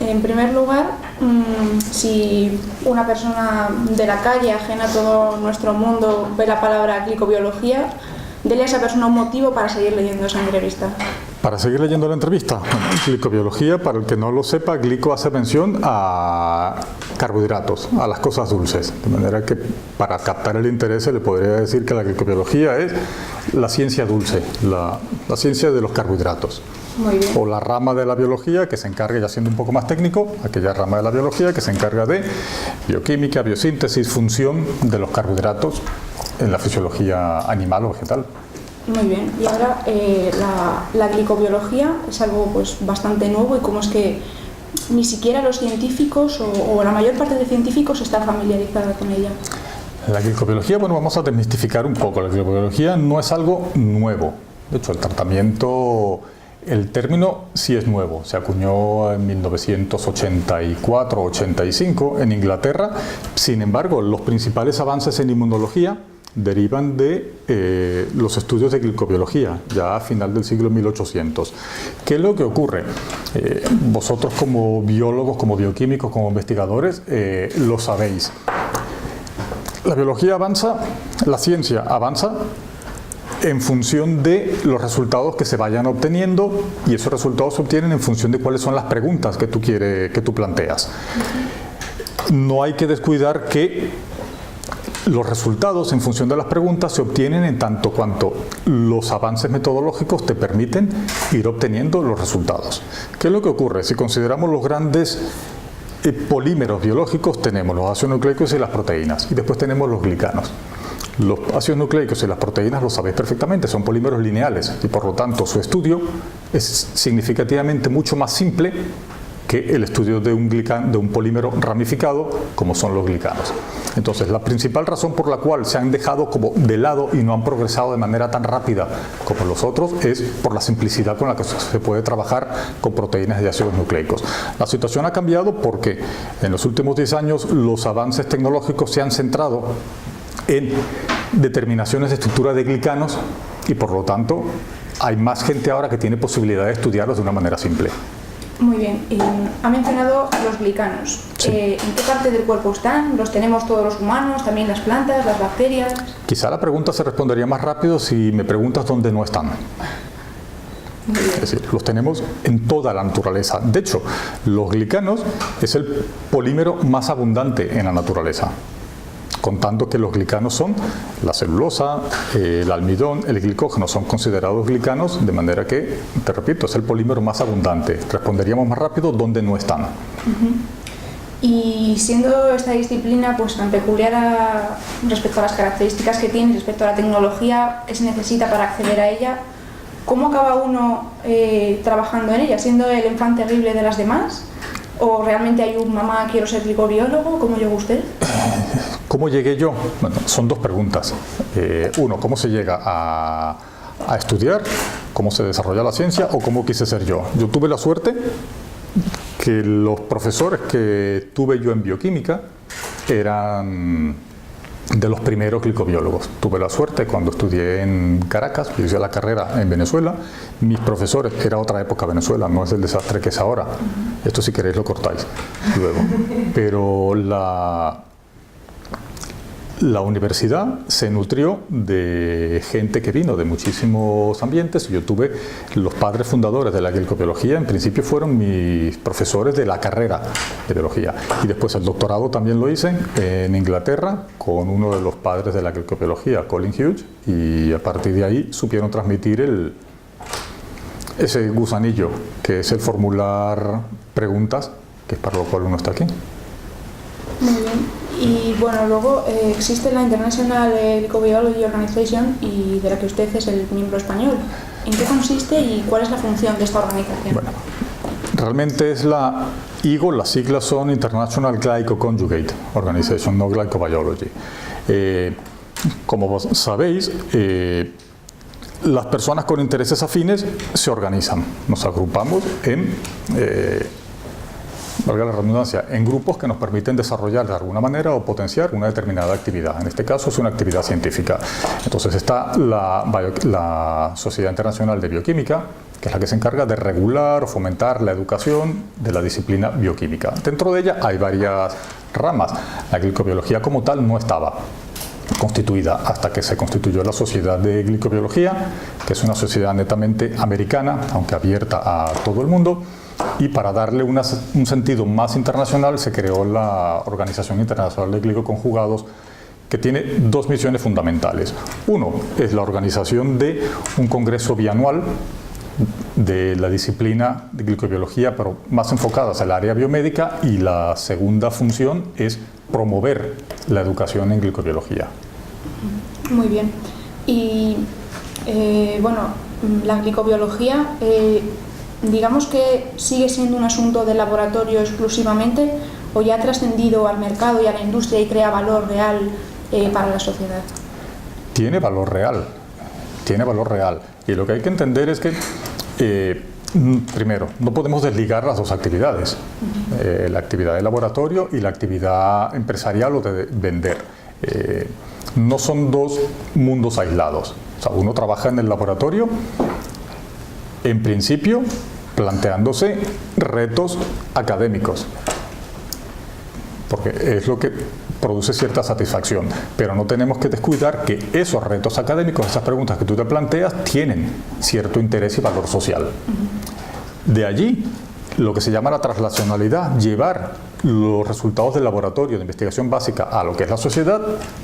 En primer lugar, si una persona de la calle, ajena a todo nuestro mundo, ve la palabra glicobiología, dele a esa persona un motivo para seguir leyendo esa entrevista. Para seguir leyendo la entrevista, glicobiología, para el que no lo sepa, glico hace mención a carbohidratos, a las cosas dulces. De manera que para captar el interés se le podría decir que la glicobiología es la ciencia dulce, la ciencia de los carbohidratos. Muy bien. O la rama de la biología que se encarga, ya siendo un poco más técnico, aquella rama de la biología que se encarga de bioquímica, biosíntesis, función de los carbohidratos en la fisiología animal o vegetal. Muy bien, y ahora la glicobiología es algo pues bastante nuevo, y cómo es que ni siquiera los científicos o la mayor parte de científicos está familiarizada con ella. La glicobiología, bueno, vamos a desmistificar un poco. La glicobiología no es algo nuevo. De hecho, el tratamiento, el término sí es nuevo. Se acuñó en 1984-85 en Inglaterra. Sin embargo, los principales avances en inmunología derivan de los estudios de glicobiología, ya a final del siglo 1800. ¿Qué es lo que ocurre? Vosotros como biólogos, como bioquímicos, como investigadores, lo sabéis. La biología avanza, la ciencia avanza en función de los resultados que se vayan obteniendo, y esos resultados se obtienen en función de cuáles son las preguntas que tú planteas. No hay que descuidar que los resultados en función de las preguntas se obtienen en tanto cuanto los avances metodológicos te permiten ir obteniendo los resultados. ¿Qué es lo que ocurre? Si consideramos los grandes polímeros biológicos, tenemos los ácidos nucleicos y las proteínas, y después tenemos los glicanos. Los ácidos nucleicos y las proteínas, lo sabéis perfectamente, son polímeros lineales, y por lo tanto su estudio es significativamente mucho más simple que el estudio de un polímero ramificado como son los glicanos. Entonces, la principal razón por la cual se han dejado como de lado y no han progresado de manera tan rápida como los otros es por la simplicidad con la que se puede trabajar con proteínas y ácidos nucleicos. La situación ha cambiado porque en los últimos 10 años los avances tecnológicos se han centrado en determinaciones de estructura de glicanos, y por lo tanto hay más gente ahora que tiene posibilidad de estudiarlos de una manera simple. Muy bien, ha mencionado los glicanos. Sí. ¿En qué parte del cuerpo están? ¿Los tenemos todos los humanos, también las plantas, las bacterias? Quizá la pregunta se respondería más rápido si me preguntas dónde no están. Es decir, los tenemos en toda la naturaleza. De hecho, los glicanos es el polímero más abundante en la naturaleza, contando que los glicanos son la celulosa, el almidón, el glicógeno, son considerados glicanos, de manera que, te repito, es el polímero más abundante. Responderíamos más rápido dónde no están. Y siendo esta disciplina pues tan peculiar respecto a las características que tiene, respecto a la tecnología que se necesita para acceder a ella, ¿cómo acaba uno trabajando en ella? ¿Siendo el enfant terrible de las demás? ¿O realmente hay un mamá, quiero ser glicobiólogo? ¿Cómo llegó usted? ¿Cómo llegué yo? Bueno, son dos preguntas. Uno, ¿cómo se llega a estudiar? ¿Cómo se desarrolla la ciencia? ¿O cómo quise ser yo? Yo tuve la suerte que los profesores que tuve yo en bioquímica eran de los primeros glicobiólogos. Tuve la suerte cuando estudié en Caracas, yo hice la carrera en Venezuela, mis profesores, era otra época Venezuela, no es el desastre que es ahora. Esto si queréis lo cortáis luego. Pero la universidad se nutrió de gente que vino de muchísimos ambientes. Yo tuve los padres fundadores de la glicobiología, en principio fueron mis profesores de la carrera de biología, y después el doctorado también lo hice en Inglaterra con uno de los padres de la glicobiología, Colin Hughes, y a partir de ahí supieron transmitir ese gusanillo que es el formular preguntas, que es para lo cual uno está aquí. Muy bien. Y bueno, luego existe la International Glycobiology Organization, y de la que usted es el miembro español. ¿En qué consiste y cuál es la función de esta organización? Bueno, realmente es la IGO, las siglas son International Glycoconjugate Organization, no Glycobiology. Como vos sabéis, las personas con intereses afines se organizan, nos agrupamos en valga la redundancia, en grupos que nos permiten desarrollar de alguna manera o potenciar una determinada actividad. En este caso es una actividad científica. Entonces está la Sociedad Internacional de Bioquímica, que es la que se encarga de regular o fomentar la educación de la disciplina bioquímica. Dentro de ella hay varias ramas. La glicobiología como tal no estaba constituida hasta que se constituyó la Sociedad de Glicobiología, que es una sociedad netamente americana, aunque abierta a todo el mundo, y para darle un sentido más internacional se creó la Organización Internacional de Glicoconjugados, que tiene dos misiones fundamentales. Uno es la organización de un congreso bianual de la disciplina de glicobiología, pero más enfocadas al área biomédica, y la segunda función es promover la educación en glicobiología. Muy bien. Y bueno, la glicobiología, digamos que sigue siendo un asunto de laboratorio exclusivamente, o ya ha trascendido al mercado y a la industria y crea valor real para la sociedad. Tiene valor real, tiene valor real. Y lo que hay que entender es que, primero, no podemos desligar las dos actividades, la actividad de laboratorio y la actividad empresarial o de vender. No son dos mundos aislados. O sea, uno trabaja en el laboratorio, en principio, planteándose retos académicos, porque es lo que produce cierta satisfacción, pero no tenemos que descuidar que esos retos académicos, esas preguntas que tú te planteas, tienen cierto interés y valor social. De allí, lo que se llama la translacionalidad, llevar los resultados del laboratorio de investigación básica a lo que es la sociedad.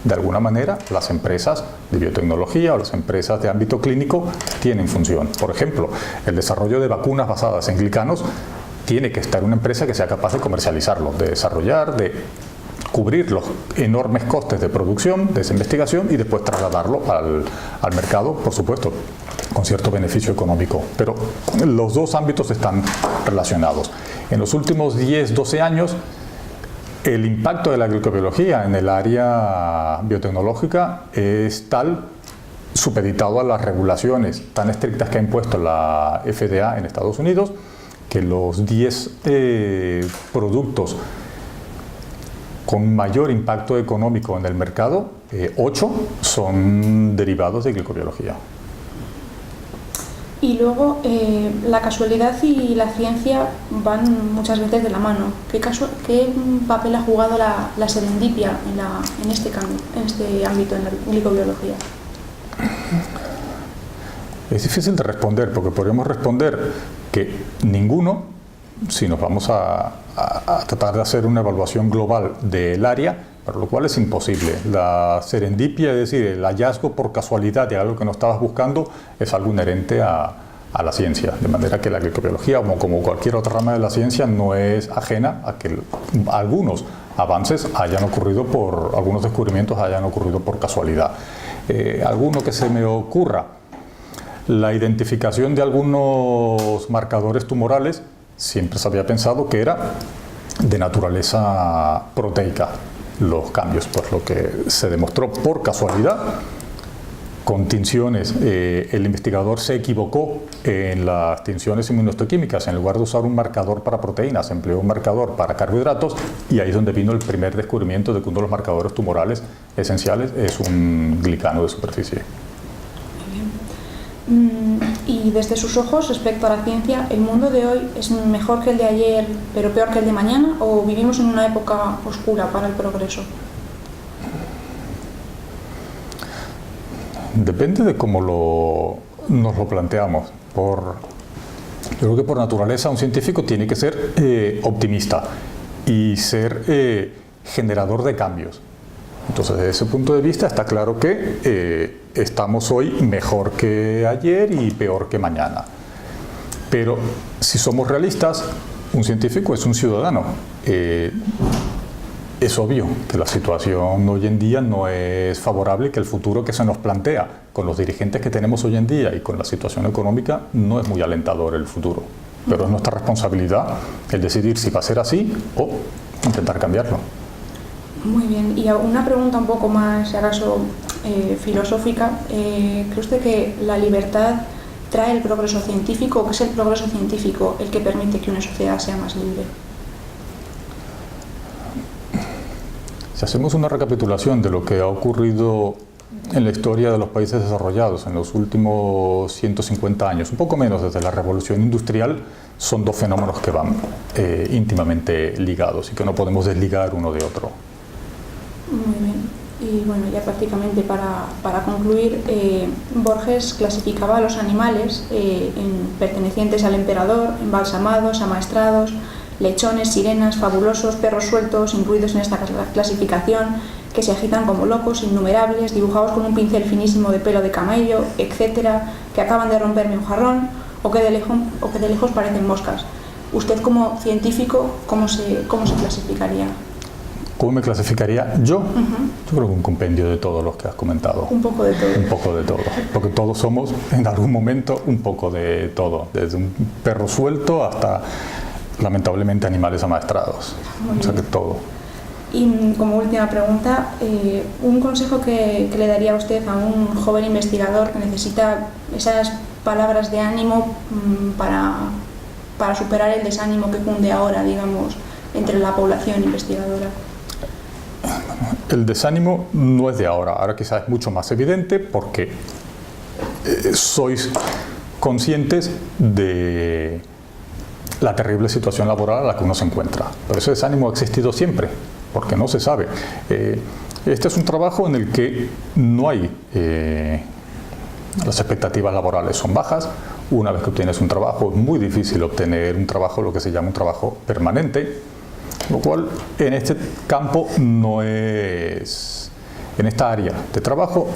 De alguna manera, las empresas de biotecnología o las empresas de ámbito clínico tienen función. Por ejemplo, el desarrollo de vacunas basadas en glicanos tiene que estar una empresa que sea capaz de comercializarlo, de desarrollar, de cubrir los enormes costes de producción de esa investigación y después trasladarlo al mercado, por supuesto, con cierto beneficio económico. Pero los dos ámbitos están relacionados. En los últimos 10, 12 años, el impacto de la glicobiología en el área biotecnológica es tal, supeditado a las regulaciones tan estrictas que ha impuesto la FDA en Estados Unidos, que los 10 productos con mayor impacto económico en el mercado, 8 son derivados de glicobiología. Y luego, la casualidad y la ciencia van muchas veces de la mano. ¿Qué papel ha jugado la serendipia en este ámbito, en la glicobiología? Es difícil de responder, porque podríamos responder que ninguno, si nos vamos a tratar de hacer una evaluación global del área, para lo cual es imposible. La serendipia, es decir, el hallazgo por casualidad de algo que no estabas buscando, es algo inherente a la ciencia, de manera que la glicobiología, como cualquier otra rama de la ciencia, no es ajena a que algunos avances hayan ocurrido algunos descubrimientos hayan ocurrido por casualidad. Alguno que se me ocurra, la identificación de algunos marcadores tumorales, siempre se había pensado que era de naturaleza proteica los cambios, pues lo que se demostró por casualidad, con tinciones, el investigador se equivocó en las tinciones inmunohistoquímicas, en lugar de usar un marcador para proteínas, empleó un marcador para carbohidratos, y ahí es donde vino el primer descubrimiento de que uno de los marcadores tumorales esenciales es un glicano de superficie. Y desde sus ojos, respecto a la ciencia, ¿el mundo de hoy es mejor que el de ayer, pero peor que el de mañana, o vivimos en una época oscura para el progreso? Depende de cómo nos lo planteamos. Yo creo que por naturaleza un científico tiene que ser optimista y ser generador de cambios. Entonces, desde ese punto de vista está claro que estamos hoy mejor que ayer y peor que mañana. Pero si somos realistas, un científico es un ciudadano. Es obvio que la situación hoy en día no es favorable y que el futuro que se nos plantea con los dirigentes que tenemos hoy en día y con la situación económica no es muy alentador el futuro. Pero es nuestra responsabilidad el decidir si va a ser así o intentar cambiarlo. Muy bien, y una pregunta un poco más, si acaso, filosófica. ¿Cree usted que la libertad trae el progreso científico, o que es el progreso científico el que permite que una sociedad sea más libre? Si hacemos una recapitulación de lo que ha ocurrido en la historia de los países desarrollados en los últimos 150 años, un poco menos desde la Revolución Industrial, son dos fenómenos que van íntimamente ligados y que no podemos desligar uno de otro. Muy bien. Y bueno, ya prácticamente para concluir, Borges clasificaba a los animales pertenecientes al emperador, embalsamados, amaestrados, lechones, sirenas, fabulosos, perros sueltos, incluidos en esta clasificación, que se agitan como locos, innumerables, dibujados con un pincel finísimo de pelo de camello, etcétera, que acaban de romperme un jarrón o que de lejos parecen moscas. Usted como científico, ¿cómo se clasificaría? ¿Cómo me clasificaría yo? Yo creo que un compendio de todos los que has comentado. Un poco de todo. Un poco de todo. Porque todos somos, en algún momento, un poco de todo. Desde un perro suelto hasta, lamentablemente, animales amaestrados. O sea que todo. Y como última pregunta, un consejo que le daría a usted a un joven investigador que necesita esas palabras de ánimo para superar el desánimo que cunde ahora, digamos, entre la población investigadora. El desánimo no es de ahora, ahora quizás es mucho más evidente porque sois conscientes de la terrible situación laboral a la que uno se encuentra. Pero ese desánimo ha existido siempre, porque no se sabe. Este es un trabajo en el que no hay, las expectativas laborales son bajas. Una vez que obtienes un trabajo, es muy difícil obtener un trabajo, lo que se llama un trabajo permanente, lo cual en este campo no es, en esta área de trabajo,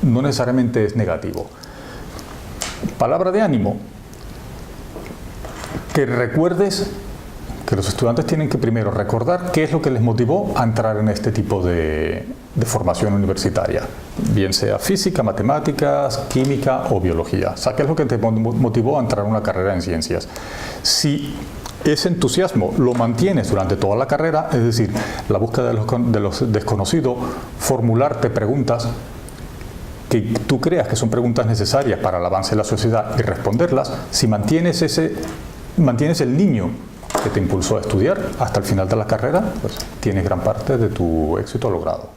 no necesariamente es negativo. Palabra de ánimo, que recuerdes que los estudiantes tienen que primero recordar qué es lo que les motivó a entrar en este tipo de formación universitaria, bien sea física, matemáticas, química o biología. O sea, qué es lo que te motivó a entrar en una carrera en ciencias. Si ese entusiasmo lo mantienes durante toda la carrera, es decir, la búsqueda de los desconocidos, formularte preguntas que tú creas que son preguntas necesarias para el avance de la sociedad y responderlas, si mantienes el niño que te impulsó a estudiar hasta el final de la carrera, pues tienes gran parte de tu éxito logrado.